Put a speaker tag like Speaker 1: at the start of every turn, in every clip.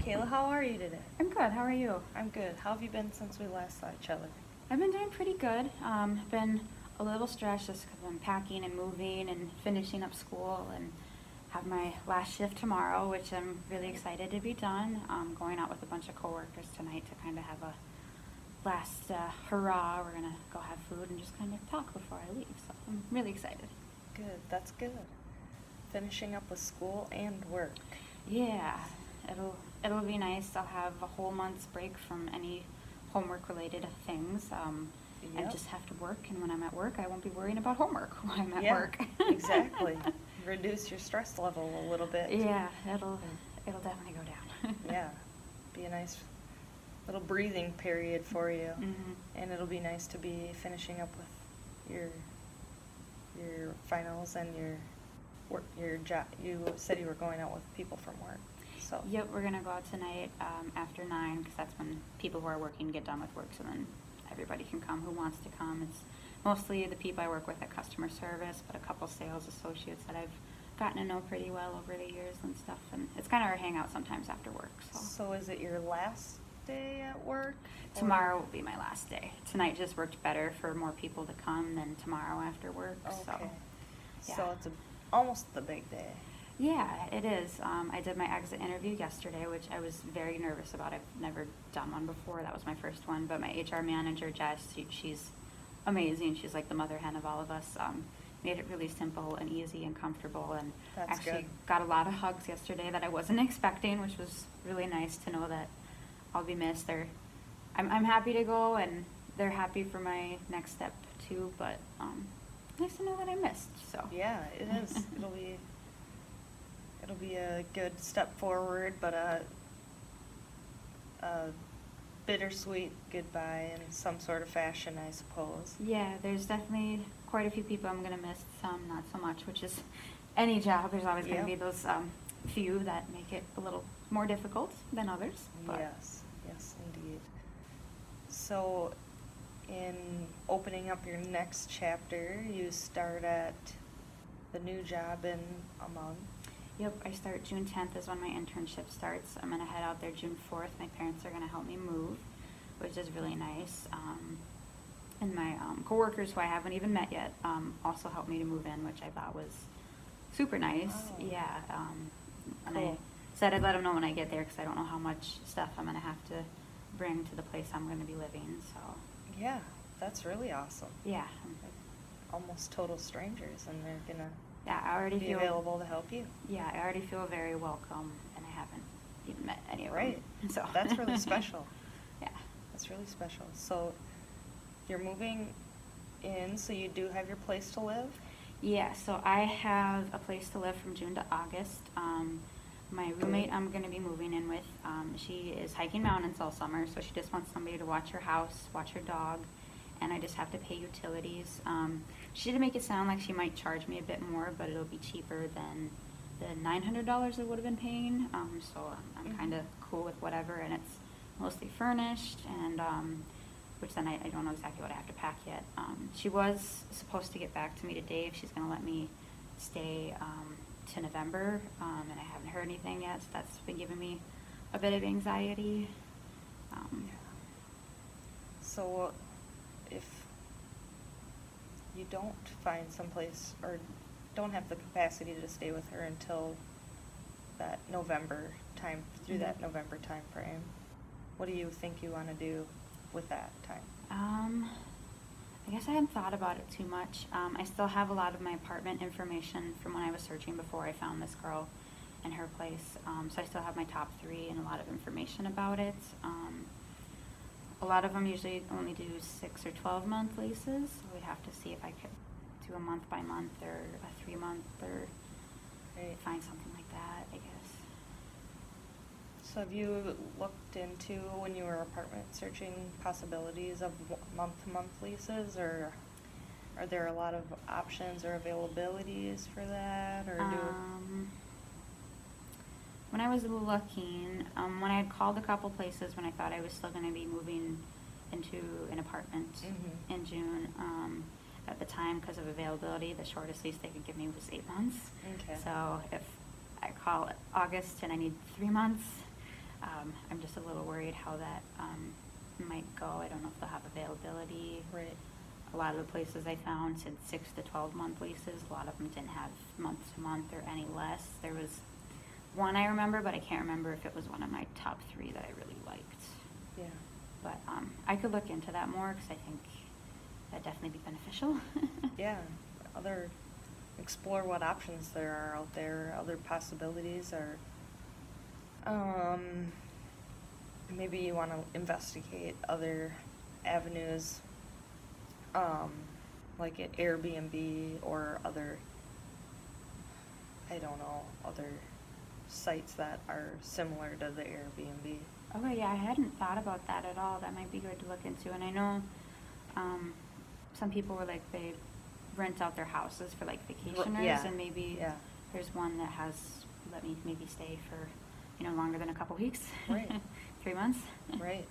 Speaker 1: Kayla, how are you today?
Speaker 2: I'm good. How are you?
Speaker 1: I'm good. How have you been since we last saw each other?
Speaker 2: I've been doing pretty good. Been a little stressed just because I'm packing and moving and finishing up school and have my last shift tomorrow, which I'm really excited to be done. Going out with a bunch of coworkers tonight to kind of have a last hurrah. We're gonna go have food and just kind of talk before I leave. So I'm really excited.
Speaker 1: Good. That's good. Finishing up with school and work.
Speaker 2: Yeah, it'll be nice. I'll have a whole month's break from any homework related things. I
Speaker 1: Yep.
Speaker 2: just have to work, and when I'm at work, I won't be worrying about homework while I'm at
Speaker 1: Yeah,
Speaker 2: work.
Speaker 1: exactly. Reduce your stress level a little bit.
Speaker 2: Yeah, it'll
Speaker 1: And-
Speaker 2: it'll definitely go down.
Speaker 1: Yeah. Be a nice little breathing period for you.
Speaker 2: Mhm.
Speaker 1: And it'll be nice to be finishing up with your finals and your work, your job. You said you were going out with people from work. So
Speaker 2: Yep, we're gonna go out tonight after 9 because that's when people who are working get done with work. So then everybody can come who wants to come. It's mostly the people I work with at customer service, but a couple sales associates that I've gotten to know pretty well over the years and stuff. And it's kind of our hangout sometimes after work.
Speaker 1: So is it your last day at work? or-
Speaker 2: Tomorrow will be my last day. Tonight just worked better for more people to come than tomorrow after work. So,
Speaker 1: Okay.
Speaker 2: yeah.
Speaker 1: So it's almost the big day.
Speaker 2: Yeah, it is. I did my exit interview yesterday, which I was very nervous about. I've never done one before. That was my first one. But my HR manager, Jess, she's amazing. She's like the mother hen of all of us. Made it really simple and easy and comfortable. And
Speaker 1: That's
Speaker 2: actually
Speaker 1: good.
Speaker 2: got a lot of hugs yesterday that I wasn't expecting, which was really nice to know that I'll be missed. I'm happy to go, and they're happy for my next step too. But nice to know that I missed. So
Speaker 1: Yeah, it is. It'll be a good step forward, but a bittersweet goodbye in some sort of fashion, I suppose.
Speaker 2: Yeah, there's definitely quite a few people I'm gonna miss. Some not so much, which is any job. There's always gonna
Speaker 1: Yep.
Speaker 2: be those few that make it a little more difficult than others. But
Speaker 1: Yes, indeed. So, in opening up your next chapter, you start at the new job in a month.
Speaker 2: Yep, I start June 10th is when my internship starts. I'm gonna head out there June 4th. My parents are gonna help me move, which is really nice. And my coworkers, who I haven't even met yet, also helped me to move in, which I thought was super nice.
Speaker 1: Oh.
Speaker 2: Yeah. And
Speaker 1: Cool.
Speaker 2: I said I'd let them know when I get there because I don't know how much stuff I'm gonna have to bring to the place I'm gonna be living. So
Speaker 1: Yeah, that's really awesome.
Speaker 2: yeah,
Speaker 1: Almost total strangers, and they're gonna
Speaker 2: yeah. I already
Speaker 1: be
Speaker 2: feel
Speaker 1: available to help you.
Speaker 2: Yeah, I already feel very welcome, and I haven't even met any of
Speaker 1: Right.
Speaker 2: them. So
Speaker 1: That's really special.
Speaker 2: Yeah.
Speaker 1: That's really special. So, you're moving in, so you do have your place to live?
Speaker 2: Yeah, so I have a place to live from June to August. My roommate I'm going to be moving in with, she is hiking mountains all summer, so she just wants somebody to watch her house, watch her dog, and I just have to pay utilities. She did make it sound like she might charge me a bit more, but it'll be cheaper than the $900 I would have been paying. So I'm kind of cool with whatever, and it's mostly furnished, and which then I don't know exactly what I have to pack yet. She was supposed to get back to me today if she's going to let me stay to November, and I haven't heard anything yet, so that's been giving me a bit of anxiety.
Speaker 1: So, if you don't find someplace or don't have the capacity to stay with her until that November time, through that
Speaker 2: Mhm.
Speaker 1: November time frame, what do you think you want to do with that time?
Speaker 2: I guess I hadn't thought about it too much. I still have a lot of my apartment information from when I was searching before I found this girl and her place. So I still have my top 3 and a lot of information about it. A lot of them usually only do 6 or 12-month leases. So we'd have to see if I could do a month by month or a 3-month or
Speaker 1: Right.
Speaker 2: find something like that, I guess.
Speaker 1: So have you looked into, when you were apartment searching, possibilities of month-to-month leases, or are there a lot of options or availabilities for that, or
Speaker 2: When I was looking, when I had called a couple places when I thought I was still going to be moving into an apartment
Speaker 1: Mhm.
Speaker 2: in June, at the time, because of availability, the shortest lease they could give me was 8 months.
Speaker 1: Okay.
Speaker 2: So if I call August and I need 3 months, I'm just a little worried how that might go. I don't know if they'll have availability.
Speaker 1: Right.
Speaker 2: A lot of the places I found said 6 to 12 month leases. A lot of them didn't have month to month or any less. There was one I remember, but I can't remember if it was one of my top 3 that I really liked.
Speaker 1: Yeah.
Speaker 2: But I could look into that more because I think that'd definitely be beneficial.
Speaker 1: Yeah. Explore what options there are out there, other possibilities, or maybe you want to investigate other avenues, like at Airbnb or other, I don't know, other sites that are similar to the Airbnb.
Speaker 2: Okay, yeah, I hadn't thought about that at all. That might be good to look into. And I know some people were like, they rent out their houses for like vacationers,
Speaker 1: yeah,
Speaker 2: and maybe
Speaker 1: yeah.
Speaker 2: there's one that has let me maybe stay for, longer than a couple weeks.
Speaker 1: Right.
Speaker 2: 3 months.
Speaker 1: Right.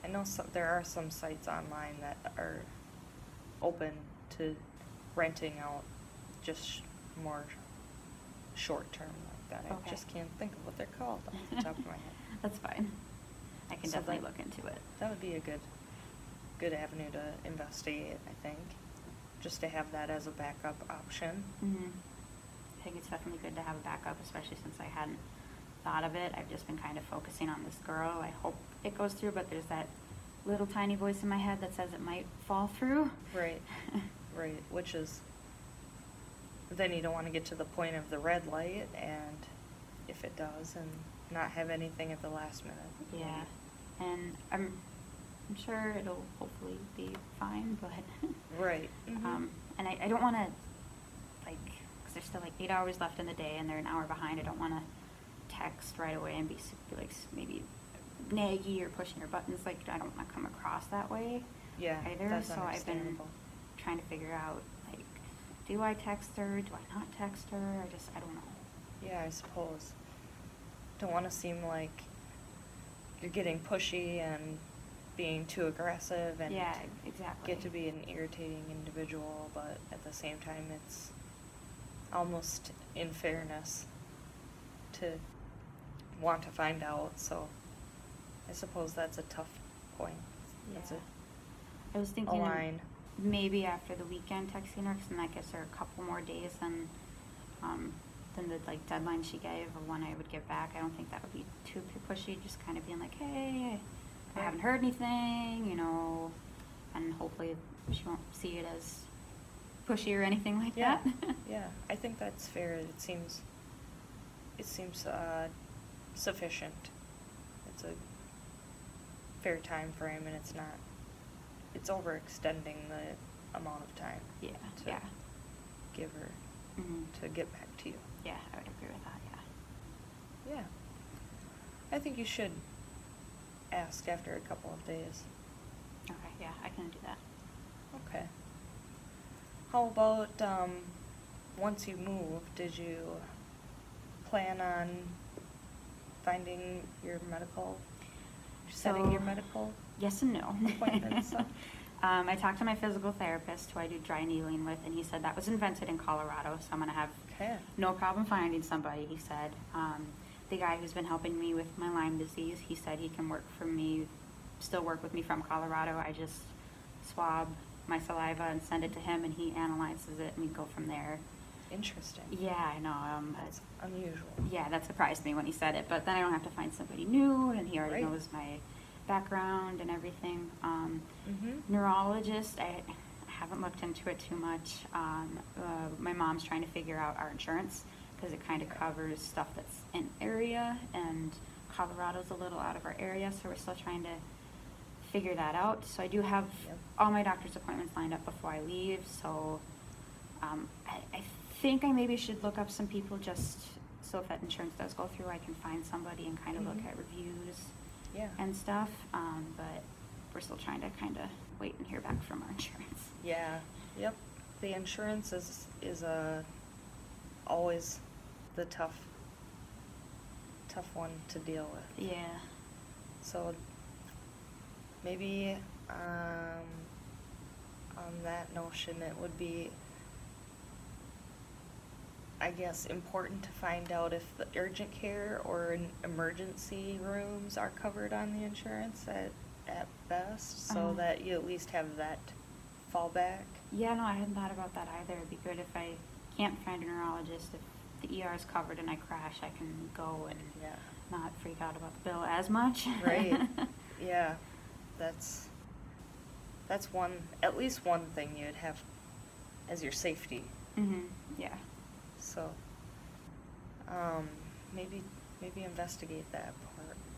Speaker 1: I know there are some sites online that are open to renting out just more short term like that.
Speaker 2: Okay.
Speaker 1: I just can't think of what they're called off the top of my head.
Speaker 2: That's fine. I can
Speaker 1: So
Speaker 2: definitely look into it.
Speaker 1: That would be a good avenue to investigate, I think, just to have that as a backup option.
Speaker 2: Mm-hmm. I think it's definitely good to have a backup, especially since I hadn't thought of it. I've just been kind of focusing on this girl. I hope it goes through, but there's that little tiny voice in my head that says it might fall through.
Speaker 1: Right. Right. Which is, then you don't want to get to the point of the red light, and if it does, and not have anything at the last minute.
Speaker 2: Yeah, and I'm sure it'll hopefully be fine, but
Speaker 1: Right. Mm-hmm.
Speaker 2: And I don't want to, like, because there's still like 8 hours left in the day, and they're an hour behind. I don't want to text right away and be like maybe naggy or pushing her buttons. Like, I don't want to come across that way.
Speaker 1: Yeah.
Speaker 2: Either.
Speaker 1: That's
Speaker 2: So I've been
Speaker 1: understandable.
Speaker 2: trying to figure out, like, do I text her? Do I not text her? I don't know.
Speaker 1: Yeah, I suppose. Don't want to seem like you're getting pushy and being too aggressive and
Speaker 2: Yeah, exactly.
Speaker 1: get to be an irritating individual, but at the same time it's almost in fairness to want to find out, so I suppose that's a tough point. That's
Speaker 2: Yeah. I was
Speaker 1: a
Speaker 2: thinking
Speaker 1: line.
Speaker 2: maybe after the weekend texting her, because then that gives her a couple more days than the like deadline she gave of when I would get back. I don't think that would be too pushy. Just kind of being like, hey, I haven't heard anything, and hopefully she won't see it as pushy or anything like
Speaker 1: Yeah.
Speaker 2: that.
Speaker 1: Yeah, I think that's fair. It seems sufficient. It's a fair time frame, and it's overextending the amount of time
Speaker 2: Yeah,
Speaker 1: to
Speaker 2: yeah.
Speaker 1: give her
Speaker 2: Mhm.
Speaker 1: to get back to you.
Speaker 2: Yeah, I would agree with that, yeah.
Speaker 1: Yeah. I think you should ask after a couple of days.
Speaker 2: Okay, yeah, I can do that.
Speaker 1: Okay. How about, once you move, did you plan on finding your setting your medical?
Speaker 2: Yes and no.
Speaker 1: appointments up?
Speaker 2: I talked to my physical therapist who I do dry needling with, and he said that was invented in Colorado, so I'm going to have
Speaker 1: Okay.
Speaker 2: no problem finding somebody, he said. The guy who's been helping me with my Lyme disease, he said he can still work with me from Colorado. I just swab my saliva and send it to him, and he analyzes it, and we go from there.
Speaker 1: Interesting.
Speaker 2: Yeah, I know.
Speaker 1: That's unusual.
Speaker 2: Yeah, that surprised me when he said it, but then I don't have to find somebody new, and he already
Speaker 1: Right.
Speaker 2: knows my background and everything.
Speaker 1: Mm-hmm.
Speaker 2: Neurologist, I haven't looked into it too much. My mom's trying to figure out our insurance because it kind of covers stuff that's in area, and Colorado's a little out of our area, so we're still trying to figure that out. So I do have
Speaker 1: Yep.
Speaker 2: all my doctor's appointments lined up before I leave, so I think I maybe should look up some people just so if that insurance does go through, I can find somebody and kind of look
Speaker 1: Mhm.
Speaker 2: at reviews
Speaker 1: Yeah.
Speaker 2: and stuff. But we're still trying to kind of wait and hear back from our insurance.
Speaker 1: Yeah. Yep. The insurance is always the tough one to deal with.
Speaker 2: Yeah.
Speaker 1: So maybe on that notion, it would be I guess, important to find out if the urgent care or emergency rooms are covered on the insurance at best, so that you at least have that fallback.
Speaker 2: Yeah, no, I hadn't thought about that either. It'd be good if I can't find a neurologist, if the ER is covered and I crash, I can go and
Speaker 1: Yeah.
Speaker 2: not freak out about the bill as much.
Speaker 1: Right. Yeah. That's one, at least one thing you'd have as your safety.
Speaker 2: Mhm. Yeah.
Speaker 1: So, maybe investigate that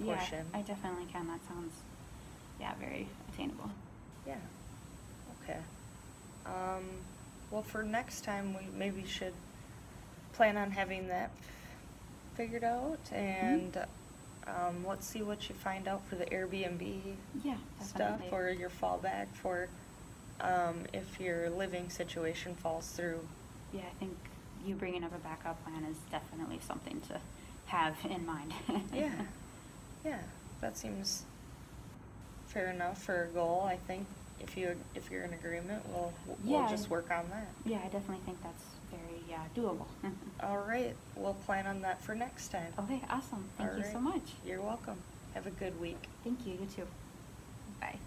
Speaker 1: portion.
Speaker 2: Yeah, I definitely can. That sounds, yeah, very attainable.
Speaker 1: Yeah. Okay. Well, for next time, we maybe should plan on having that figured out, and let's see what you find out for the Airbnb
Speaker 2: Yeah,
Speaker 1: stuff,
Speaker 2: definitely.
Speaker 1: or your fallback for if your living situation falls through.
Speaker 2: Yeah, I think you bringing up a backup plan is definitely something to have in mind.
Speaker 1: Yeah. Yeah, that seems fair enough for a goal. I think if you're in agreement, we'll
Speaker 2: Yeah.
Speaker 1: just work on that.
Speaker 2: Yeah, I definitely think that's very doable.
Speaker 1: All right, we'll plan on that for next time.
Speaker 2: Okay, awesome. Thank
Speaker 1: All
Speaker 2: you so
Speaker 1: right.
Speaker 2: much.
Speaker 1: You're welcome. Have a good week.
Speaker 2: Thank you. You too. Bye.